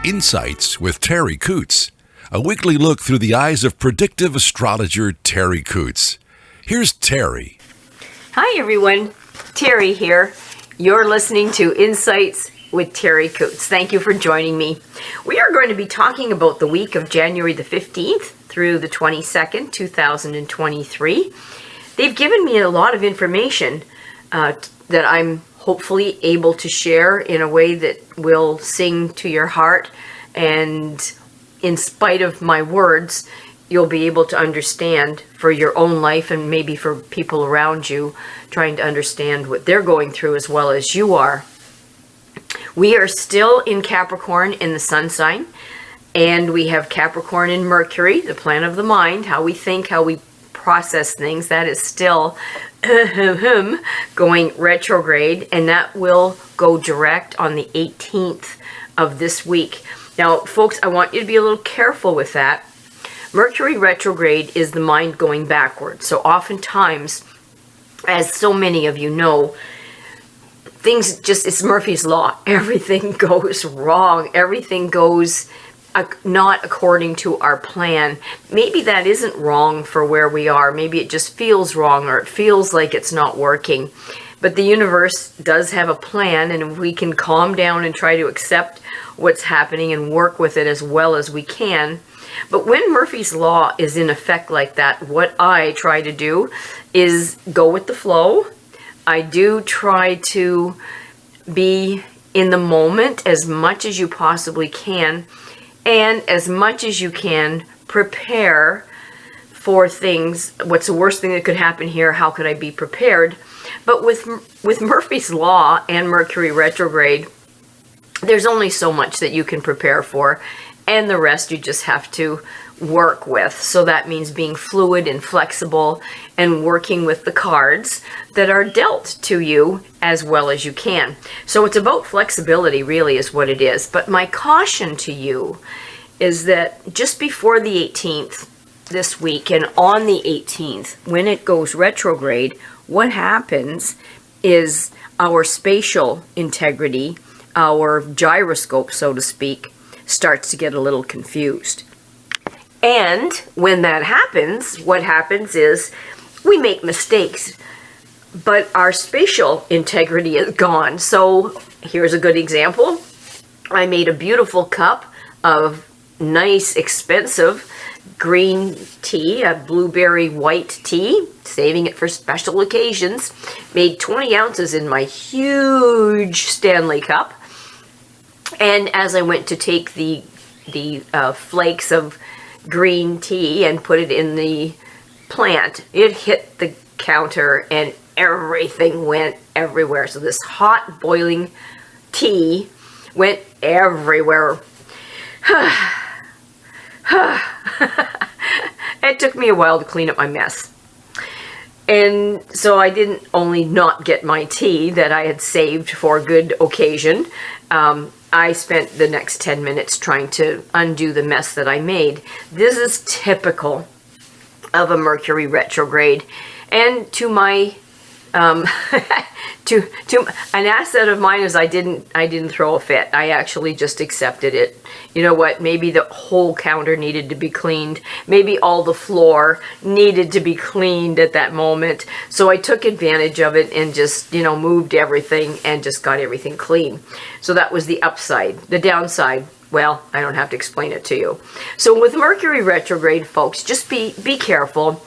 Insights with Terri Ep.104, a weekly look through the eyes of predictive astrologer Terri Ep.104. Here's Terri. Hi everyone, Terri here. You're listening to Insights with Terri Ep.104. Thank you for joining me. We are going to be talking about the week of January the 15th through the 22nd, 2023. They've given me a lot of information that I'm hopefully able to share in a way that will sing to your heart, and in spite of my words, you'll be able to understand for your own life and maybe for people around you, trying to understand what they're going through as well as you are. We are still in Capricorn in the sun sign, and we have Capricorn in Mercury, the planet of the mind, how we think, how we process things. That is still going retrograde, and that will go direct on the 18th of this week. Now, folks, I want you to be a little careful with that. Mercury retrograde is the mind going backwards. So oftentimes, as so many of you know, things just, it's Murphy's Law. Everything goes wrong. Everything goes not according to our plan. Maybe that isn't wrong for where we are. Maybe it just feels wrong, or it feels like it's not working. But the universe does have a plan, and we can calm down and try to accept what's happening and work with it as well as we can. But when Murphy's Law is in effect like that, what I try to do is go with the flow. I do try to be in the moment as much as you possibly can, and as much as you can, prepare for things. What's the worst thing that could happen here? How could I be prepared? But with Murphy's Law and Mercury retrograde, there's only so much that you can prepare for, and the rest you just have to work with. So that means being fluid and flexible and working with the cards that are dealt to you as well as you can. So it's about flexibility, really, is what it is. But my caution to you is that just before the 18th this week, and on the 18th, when it goes retrograde, what happens is our spatial integrity, our gyroscope, so to speak, starts to get a little confused. And when that happens, what happens is we make mistakes, but our spatial integrity is gone. So here's a good example. I made a beautiful cup of nice, expensive green tea, a blueberry white tea, saving it for special occasions. Made 20 ounces in my huge Stanley cup. And as I went to take the flakes of green tea and put it in the plant, it hit the counter and everything went everywhere. So this hot boiling tea went everywhere. It took me a while to clean up my mess. And so I didn't only not get my tea that I had saved for a good occasion, I spent the next 10 minutes trying to undo the mess that I made. This is typical of a Mercury retrograde. And to my to an asset of mine is I didn't throw a fit. I actually just accepted it. You know what? Maybe the whole counter needed to be cleaned. Maybe all the floor needed to be cleaned at that moment. So I took advantage of it and just, moved everything and just got everything clean. So that was the upside. The downside, well, I don't have to explain it to you. So with Mercury retrograde, folks, just be careful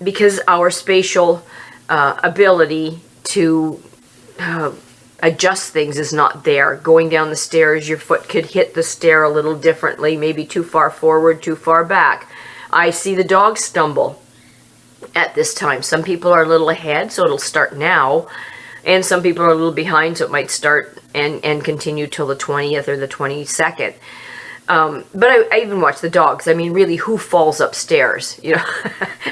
because our spatial ability to adjust things is not there. Going down the stairs, your foot could hit the stair a little differently, maybe too far forward, too far back. I see the dog stumble at this time. Some people are a little ahead, so it'll start now, and some people are a little behind, so it might start and continue till the 20th or the 22nd. But I even watch the dogs. I mean, really, who falls upstairs?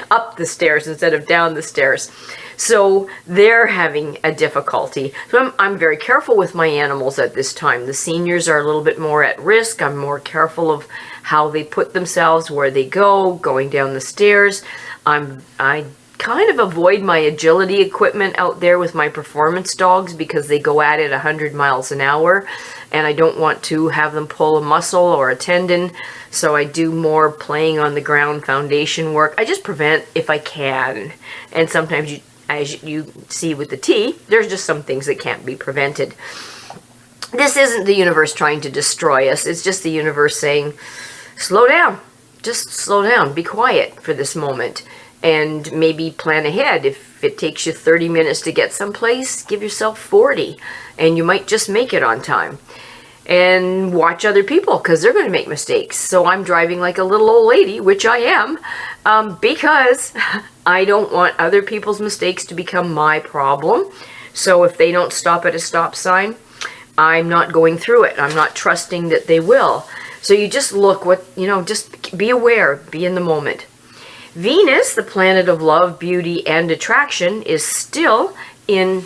Up the stairs instead of down the stairs. So they're having a difficulty. So I'm very careful with my animals at this time. The seniors are a little bit more at risk. I'm more careful of how they put themselves, where they go, going down the stairs. I kind of avoid my agility equipment out there with my performance dogs because they go at it 100 miles an hour, and I don't want to have them pull a muscle or a tendon, so I do more playing on the ground foundation work. I just prevent if I can, and sometimes, as you see with the T, there's just some things that can't be prevented. This isn't the universe trying to destroy us, it's just the universe saying, slow down, just slow down, be quiet for this moment. And maybe plan ahead. If it takes you 30 minutes to get someplace, give yourself 40, and you might just make it on time. And watch other people, because they're going to make mistakes. So I'm driving like a little old lady, which I am, because I don't want other people's mistakes to become my problem. So if they don't stop at a stop sign, I'm not going through it. I'm not trusting that they will. So you just look just be aware, be in the moment. Venus, the planet of love, beauty, and attraction, is still in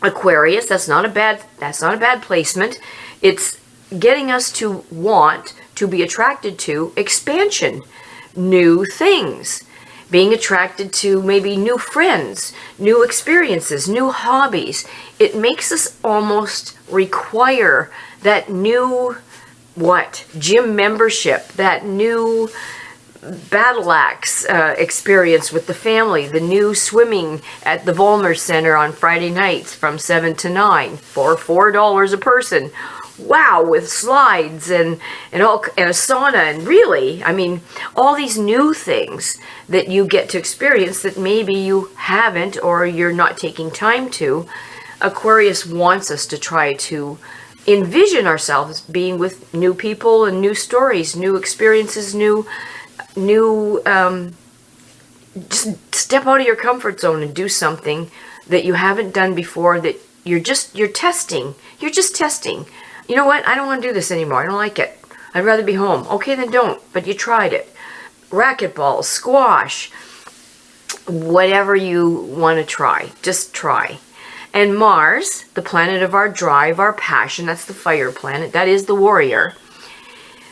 Aquarius. That's not a bad placement. It's getting us to want to be attracted to expansion, new things, being attracted to maybe new friends, new experiences, new hobbies. It makes us almost require that new gym membership, that new battle axe experience with the family, the new swimming at the Volmer Center on Friday nights from 7 to 9 for $4 a person. Wow, with slides and a sauna, and really, I mean, all these new things that you get to experience that maybe you haven't or you're not taking time to. Aquarius wants us to try to envision ourselves being with new people and new stories, new experiences, just step out of your comfort zone and do something that you haven't done before, that you're just testing. You know what? I don't want to do this anymore. I don't like it. I'd rather be home. Okay, then don't. But you tried it. Racquetball, squash, whatever you want to try. Just try. And Mars, the planet of our drive, our passion, that's the fire planet. That is the warrior.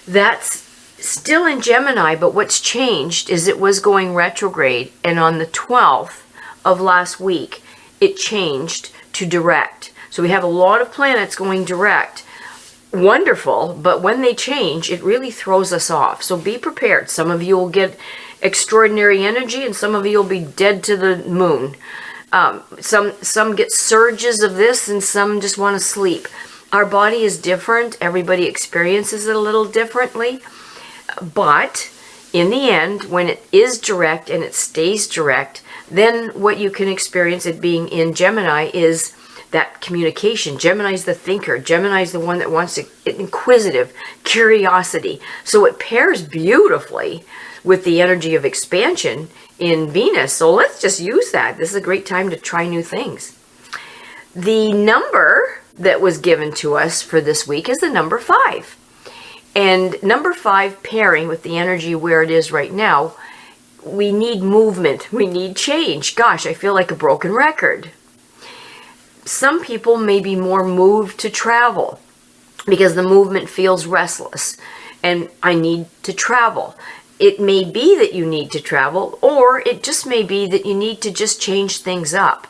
That's still in Gemini, but what's changed is it was going retrograde, and on the 12th of last week, it changed to direct. So we have a lot of planets going direct. Wonderful, but when they change, it really throws us off. So be prepared. Some of you will get extraordinary energy, and some of you will be dead to the moon. Some get surges of this, and some just want to sleep. Our body is different. Everybody experiences it a little differently. But in the end, when it is direct and it stays direct, then what you can experience it being in Gemini is that communication. Gemini is the thinker. Gemini is the one that wants to, inquisitive, curiosity. So it pairs beautifully with the energy of expansion in Venus. So let's just use that. This is a great time to try new things. The number that was given to us for this week is the number 5. And number 5 pairing with the energy where it is right now, we need movement. We need change. Gosh, I feel like a broken record. Some people may be more moved to travel because the movement feels restless and I need to travel. It may be that you need to travel, or it just may be that you need to just change things up.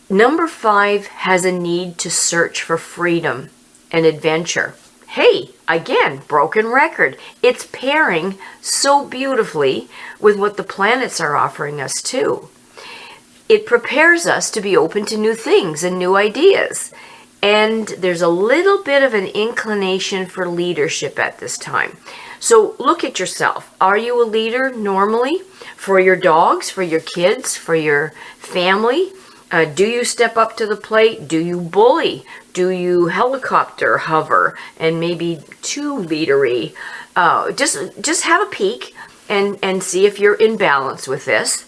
Number 5 has a need to search for freedom and adventure. Hey, again, broken record. It's pairing so beautifully with what the planets are offering us too. It prepares us to be open to new things and new ideas. And there's a little bit of an inclination for leadership at this time. So look at yourself. Are you a leader normally for your dogs, for your kids, for your family? Do you step up to the plate? Do you bully? Do you helicopter hover and maybe too leadery? Just have a peek and see if you're in balance with this.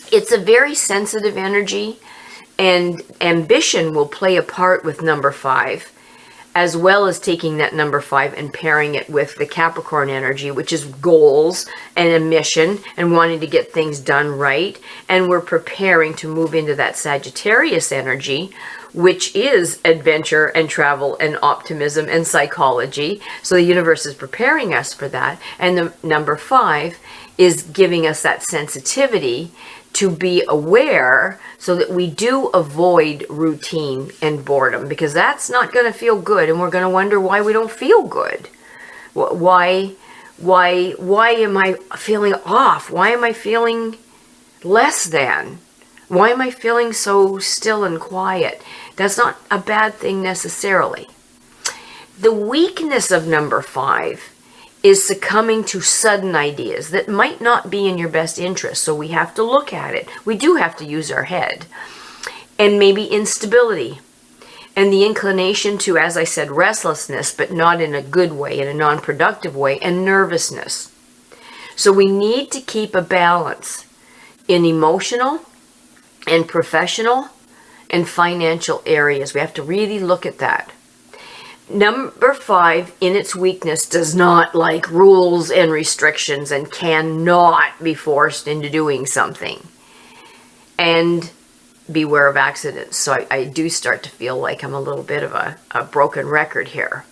It's a very sensitive energy, and ambition will play a part with number 5. as well as taking that number 5 and pairing it with the Capricorn energy, which is goals and a mission and wanting to get things done right. And we're preparing to move into that Sagittarius energy, which is adventure and travel and optimism and psychology. So the universe is preparing us for that. And the number 5 is giving us that sensitivity to be aware so that we do avoid routine and boredom, because that's not going to feel good, and we're going to wonder why we don't feel good. Why am I feeling off? Why am I feeling less than? Why am I feeling so still and quiet? That's not a bad thing necessarily. The weakness of number 5 is succumbing to sudden ideas that might not be in your best interest. So we have to look at it. We do have to use our head. And maybe instability and the inclination to, as I said, restlessness, but not in a good way, in a non-productive way, and nervousness. So we need to keep a balance in emotional and professional and financial areas. We have to really look at that. Number 5, in its weakness, does not like rules and restrictions and cannot be forced into doing something. And beware of accidents. So I do start to feel like I'm a little bit of a broken record here.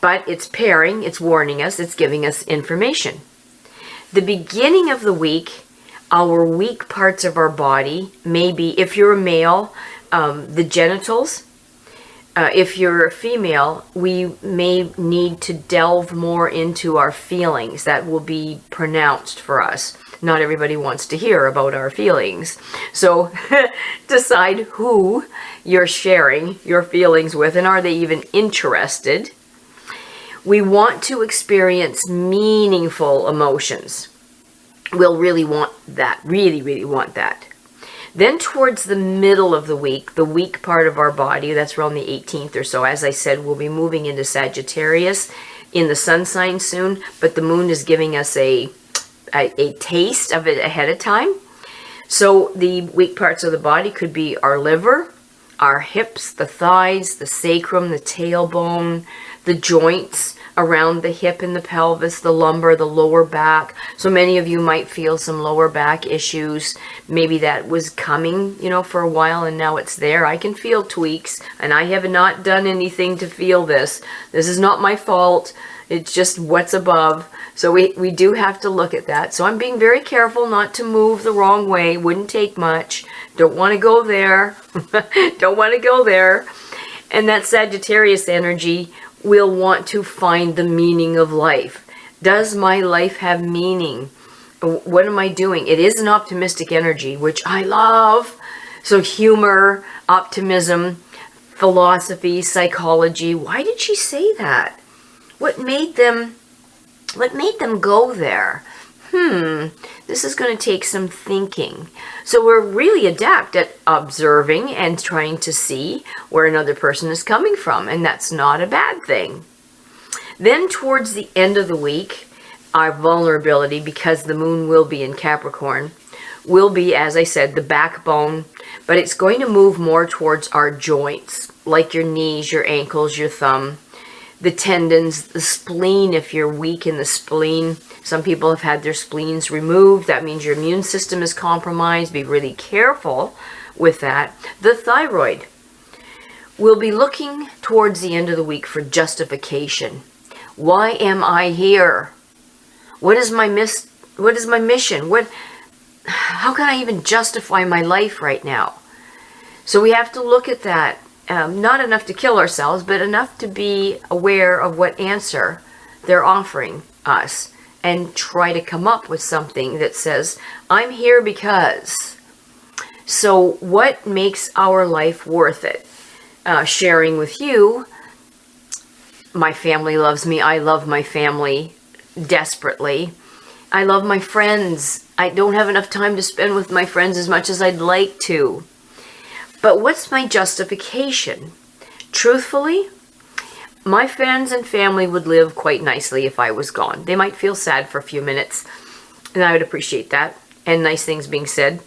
But it's pairing, it's warning us, it's giving us information. The beginning of the week, our weak parts of our body may be, if you're a male, the genitals. If you're a female, we may need to delve more into our feelings. That will be pronounced for us. Not everybody wants to hear about our feelings. So decide who you're sharing your feelings with, and are they even interested? We want to experience meaningful emotions. We'll really want that, really want that. Then towards the middle of the weak part of our body, that's around the 18th or so. As I said, we'll be moving into Sagittarius in the sun sign soon, but the moon is giving us a taste of it ahead of time. So the weak parts of the body could be our liver, our hips, the thighs, the sacrum, the tailbone, the joints around the hip and the pelvis, the lumbar, the lower back. So many of you might feel some lower back issues. Maybe that was coming, for a while, and now it's there. I can feel tweaks, and I have not done anything to feel this. This is not my fault. It's just what's above. So we do have to look at that. So I'm being very careful not to move the wrong way. Wouldn't take much. Don't want to go there. Don't want to go there. And that Sagittarius energy will want to find the meaning of life. Does my life have meaning? What am I doing? It is an optimistic energy, which I love. So humor, optimism, philosophy, psychology. Why did she say that? What made them go there? This is going to take some thinking. So we're really adept at observing and trying to see where another person is coming from, and that's not a bad thing. Then towards the end of the week, our vulnerability, because the moon will be in Capricorn, will be, as I said, the backbone, but it's going to move more towards our joints, like your knees, your ankles, your thumb, the tendons, the spleen, if you're weak in the spleen. Some people have had their spleens removed. That means your immune system is compromised. Be really careful with that. The thyroid. We'll be looking towards the end of the week for justification. Why am I here? What is my mission? How can I even justify my life right now? So we have to look at that. Not enough to kill ourselves, but enough to be aware of what answer they're offering us, and try to come up with something that says, I'm here because. So what makes our life worth it? Sharing with you, my family loves me. I love my family desperately. I love my friends. I don't have enough time to spend with my friends as much as I'd like to. But what's my justification? Truthfully, my friends and family would live quite nicely if I was gone. They might feel sad for a few minutes, and I would appreciate that, and nice things being said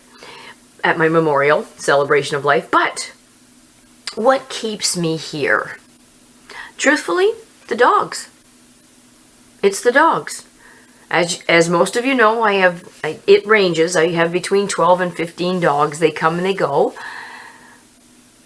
at my memorial celebration of life. But what keeps me here? Truthfully, the dogs. It's the dogs. As most of you know, it ranges. I have between 12 and 15 dogs. They come and they go.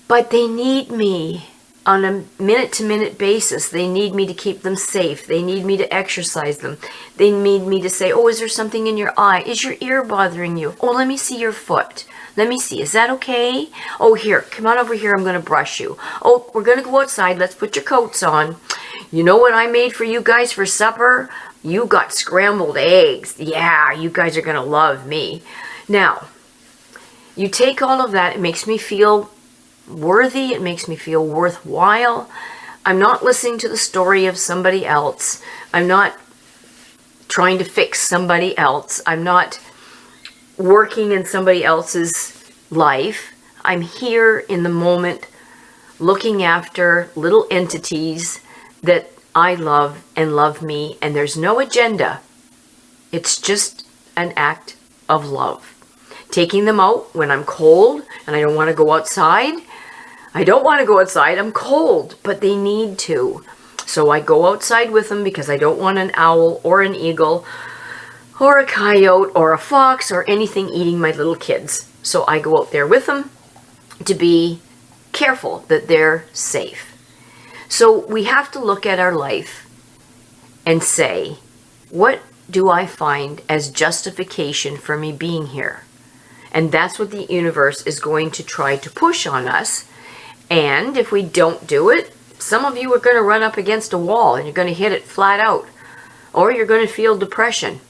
But they need me on a minute-to-minute basis. They need me to keep them safe. They need me to exercise them. They need me to say, oh, is there something in your eye? Is your ear bothering you? Oh, let me see your foot. Let me see. Is that okay? Oh, here, come on over here. I'm going to brush you. Oh, we're going to go outside. Let's put your coats on. You know what I made for you guys for supper? You got scrambled eggs. Yeah, you guys are going to love me. Now, you take all of that. It makes me feel worthy. It makes me feel worthwhile. I'm not listening to the story of somebody else. I'm not trying to fix somebody else. I'm not working in somebody else's life. I'm here in the moment, looking after little entities that I love and love me, and there's no agenda. It's just an act of love. Taking them out when I'm cold and I don't want to go outside. I don't want to go outside. I'm cold, but they need to. So I go outside with them because I don't want an owl or an eagle or a coyote or a fox or anything eating my little kids. So I go out there with them to be careful that they're safe. So we have to look at our life and say, what do I find as justification for me being here? And that's what the universe is going to try to push on us. And if we don't do it, some of you are going to run up against a wall and you're going to hit it flat out. Or you're going to feel depression.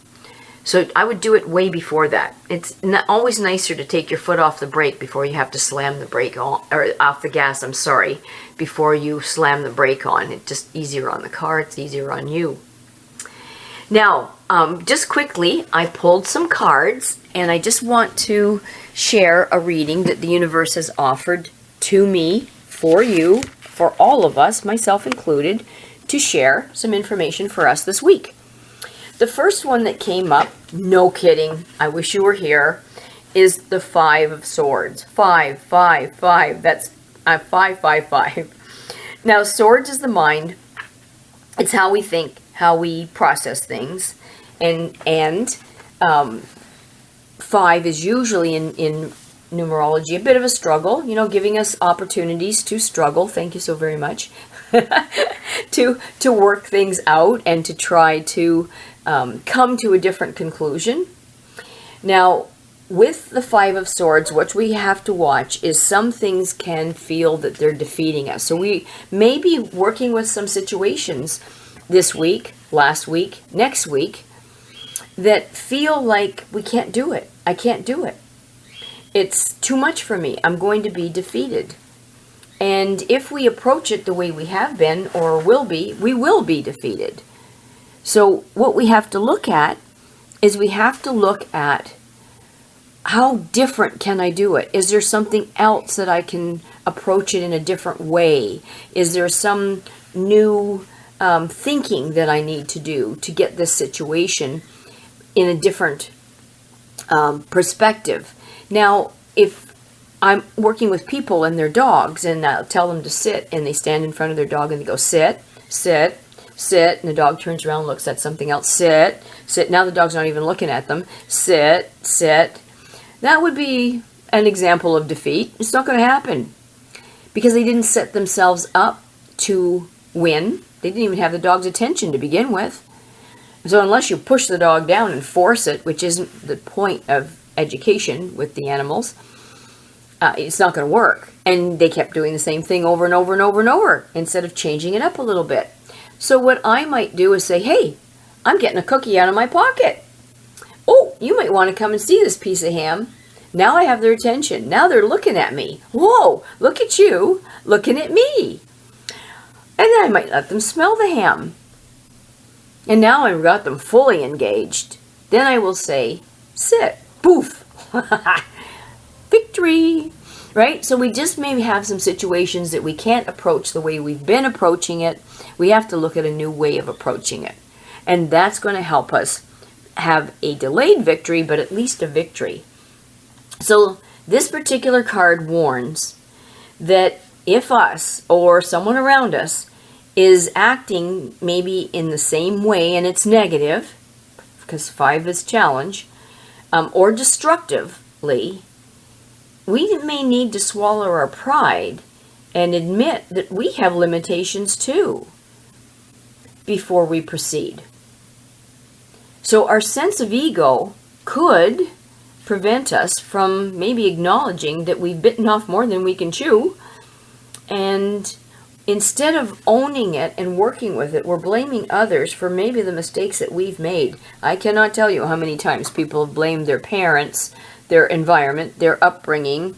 So I would do it way before that. It's always nicer to take your foot off the brake before you have to slam the brake on, or off the gas, I'm sorry, before you slam the brake on. It's just easier on the car. It's easier on you. Now, just quickly, I pulled some cards, and I just want to share a reading that the universe has offered to me, for you, for all of us, myself included, to share some information for us this week. The first one that came up, no kidding, I wish you were here, is the Five of Swords. 5, 5, 5. That's 5, 5, 5. Now, swords is the mind. It's how we think, how we process things. And 5 is usually in numerology a bit of a struggle, you know, giving us opportunities to struggle. Thank you so very much. to work things out and to try to come to a different conclusion. Now, with the Five of Swords, what we have to watch is some things can feel that they're defeating us. So we may be working with some situations this week, last week, next week, that feel like we can't do it. I can't do it. It's too much for me. I'm going to be defeated. And if we approach it the way we have been or will be, we will be defeated. So what we have to look at is we have to look at how different can I do it? Is there something else that I can approach it in a different way? Is there some new thinking that I need to do to get this situation in a different perspective? Now, if I'm working with people and their dogs, and I'll tell them to sit, and they stand in front of their dog and they go, sit, sit, sit, and the dog turns around and looks at something else, sit, sit. Now the dog's not even looking at them, sit, sit. That would be an example of defeat. It's not going to happen because they didn't set themselves up to win. They didn't even have the dog's attention to begin with. So unless you push the dog down and force it, which isn't the point of education with the animals, it's not going to work. And they kept doing the same thing over and over and over and over instead of changing it up a little bit. So what I might do is say, hey, I'm getting a cookie out of my pocket. Oh, you might want to come and see this piece of ham. Now I have their attention. Now they're looking at me. Whoa, look at you looking at me. And then I might let them smell the ham. And now I've got them fully engaged. Then I will say, sit. Poof. Victory. Right? So we just maybe have some situations that we can't approach the way we've been approaching it. We have to look at a new way of approaching it. And that's going to help us have a delayed victory, but at least a victory. So this particular card warns that if us or someone around us is acting maybe in the same way, and it's negative, because 5 is challenge, or destructively, we may need to swallow our pride and admit that we have limitations too before we proceed. So our sense of ego could prevent us from maybe acknowledging that we've bitten off more than we can chew, and instead of owning it and working with it, we're blaming others for maybe the mistakes that we've made. I cannot tell you how many times people have blamed their parents, their environment, their upbringing,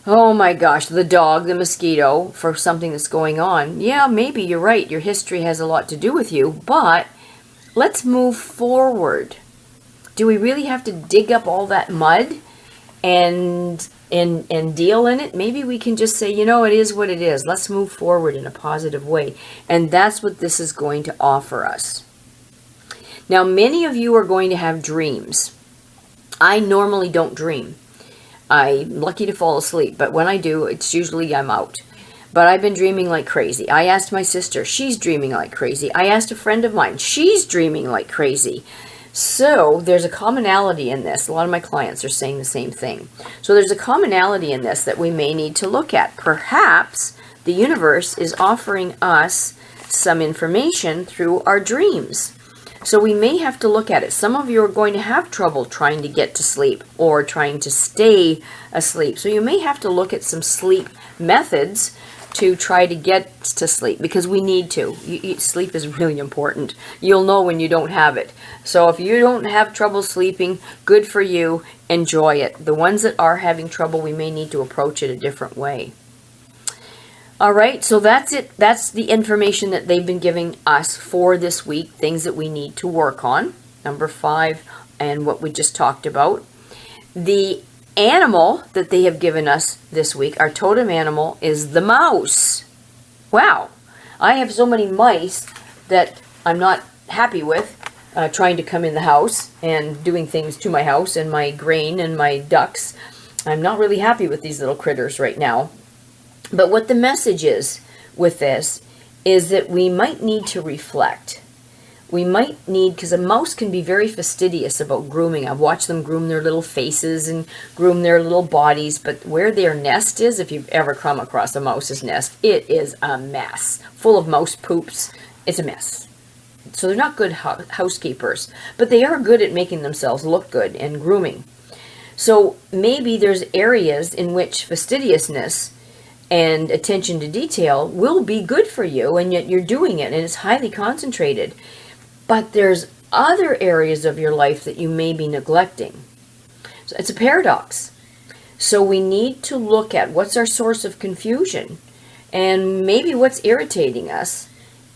oh my gosh, the dog, the mosquito, for something that's going on. Yeah, maybe you're right, your history has a lot to do with you, but let's move forward. Do we really have to dig up all that mud and deal in it? Maybe we can just say, you know, it is what it is. Let's move forward in a positive way. And that's what this is going to offer us. Now, many of you are going to have dreams. I normally don't dream. I'm lucky to fall asleep, but when I do, it's usually I'm out. But I've been dreaming like crazy. I asked my sister, she's dreaming like crazy. I asked a friend of mine, she's dreaming like crazy. So there's a commonality in this. A lot of my clients are saying the same thing. So there's a commonality in this that we may need to look at. Perhaps the universe is offering us some information through our dreams. So we may have to look at it. Some of you are going to have trouble trying to get to sleep or trying to stay asleep. So you may have to look at some sleep methods to try to get to sleep, because we need to. Sleep is really important. You'll know when you don't have it. So if you don't have trouble sleeping, good for you. Enjoy it. The ones that are having trouble, we may need to approach it a different way. All right, so that's it. That's the information that they've been giving us for this week, things that we need to work on. Number 5, and what we just talked about. The animal that they have given us this week, our totem animal, is the mouse. Wow. I have so many mice that I'm not happy with trying to come in the house and doing things to my house and my grain and my ducks. I'm not really happy with these little critters right now. But what the message is with this is that we might need to reflect. We might need, because a mouse can be very fastidious about grooming. I've watched them groom their little faces and groom their little bodies, but where their nest is, if you've ever come across a mouse's nest, it is a mess. Full of mouse poops. It's a mess. So they're not good housekeepers, but they are good at making themselves look good and grooming. So maybe there's areas in which fastidiousness and attention to detail will be good for you, and yet you're doing it, and it's highly concentrated. But there's other areas of your life that you may be neglecting. So it's a paradox. So we need to look at what's our source of confusion, and maybe what's irritating us,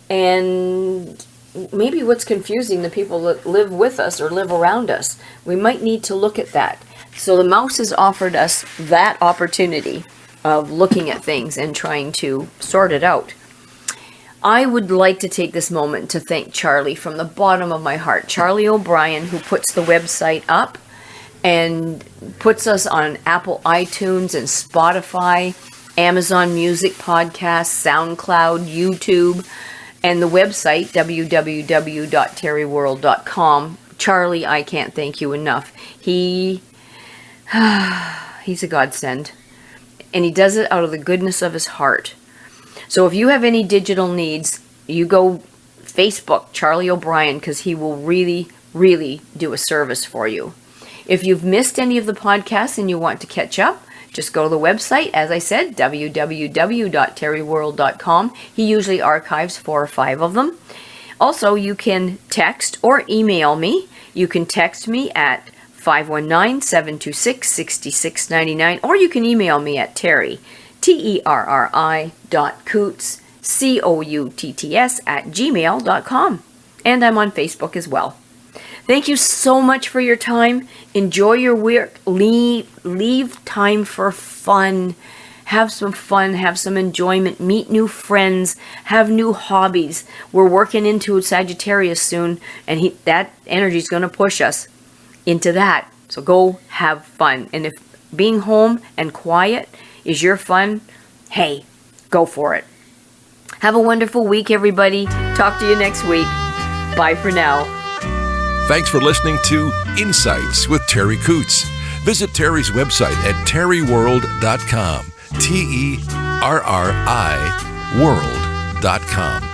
and maybe what's confusing the people that live with us or live around us. We might need to look at that. So the mouse has offered us that opportunity of looking at things and trying to sort it out. I would like to take this moment to thank Charlie from the bottom of my heart. Charlie O'Brien, who puts the website up and puts us on Apple iTunes and Spotify, Amazon Music Podcasts, SoundCloud, YouTube, and the website, www.terriworld.com. Charlie, I can't thank you enough. He's a godsend. And he does it out of the goodness of his heart. So if you have any digital needs, you go Facebook Charlie O'Brien, because he will really, really do a service for you. If you've missed any of the podcasts and you want to catch up, just go to the website, as I said, www.terriworld.com. He usually archives 4 or 5 of them. Also, you can text or email me. You can text me at 519-726-6699, or you can email me at Terri, Terri.Coots, Coutts @gmail.com. And I'm on Facebook as well. Thank you so much for your time. Enjoy your work. Leave time for fun. Have some fun. Have some enjoyment. Meet new friends. Have new hobbies. We're working into Sagittarius soon, and that energy is going to push us into that. So go have fun. And if being home and quiet is your fun, hey, go for it. Have a wonderful week, everybody. Talk to you next week. Bye for now. Thanks for listening to Insights with Terri Coots. Visit Terri's website at terriworld.com. TERRI world.com.